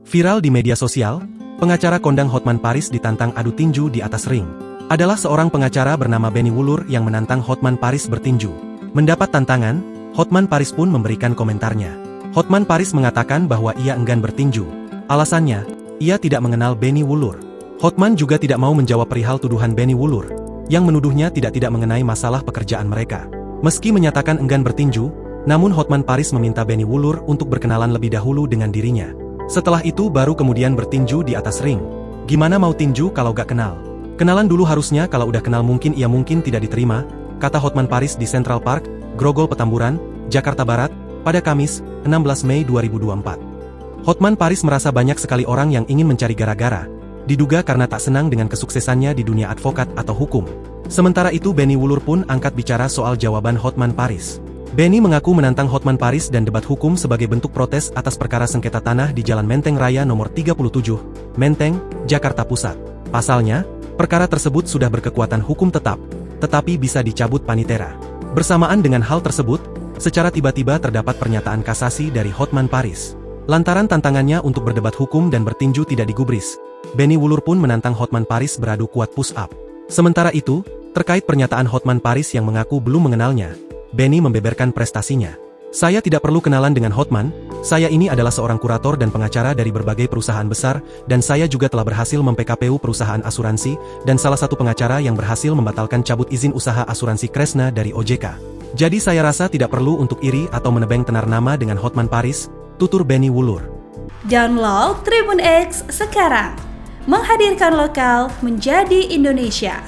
Viral di media sosial, pengacara kondang Hotman Paris ditantang adu tinju di atas ring. Adalah seorang pengacara bernama Benny Wulur yang menantang Hotman Paris bertinju. Mendapat tantangan, Hotman Paris pun memberikan komentarnya. Hotman Paris mengatakan bahwa ia enggan bertinju. Alasannya, ia tidak mengenal Benny Wulur. Hotman juga tidak mau menjawab perihal tuduhan Benny Wulur, yang menuduhnya tidak mengenai masalah pekerjaan mereka. Meski menyatakan enggan bertinju, namun Hotman Paris meminta Benny Wulur untuk berkenalan lebih dahulu dengan dirinya. Setelah itu baru kemudian bertinju di atas ring. Gimana mau tinju kalau gak kenal? Kenalan dulu harusnya, kalau udah kenal mungkin tidak diterima, kata Hotman Paris di Central Park, Grogol Petamburan, Jakarta Barat, pada Kamis, 16 Mei 2024. Hotman Paris merasa banyak sekali orang yang ingin mencari gara-gara, diduga karena tak senang dengan kesuksesannya di dunia advokat atau hukum. Sementara itu Benny Wulur pun angkat bicara soal jawaban Hotman Paris. Benny mengaku menantang Hotman Paris dan debat hukum sebagai bentuk protes atas perkara sengketa tanah di Jalan Menteng Raya nomor 37, Menteng, Jakarta Pusat. Pasalnya, perkara tersebut sudah berkekuatan hukum tetap, tetapi bisa dicabut panitera. Bersamaan dengan hal tersebut, secara tiba-tiba terdapat pernyataan kasasi dari Hotman Paris. Lantaran tantangannya untuk berdebat hukum dan bertinju tidak digubris, Benny Wulur pun menantang Hotman Paris beradu kuat push up. Sementara itu, terkait pernyataan Hotman Paris yang mengaku belum mengenalnya, Benny membeberkan prestasinya. Saya tidak perlu kenalan dengan Hotman, saya ini adalah seorang kurator dan pengacara dari berbagai perusahaan besar, dan saya juga telah berhasil mem-PKPU perusahaan asuransi, dan salah satu pengacara yang berhasil membatalkan cabut izin usaha asuransi Kresna dari OJK. Jadi saya rasa tidak perlu untuk iri atau menebeng tenar nama dengan Hotman Paris, tutur Benny Wulur. Download Tribun X sekarang, menghadirkan lokal menjadi Indonesia.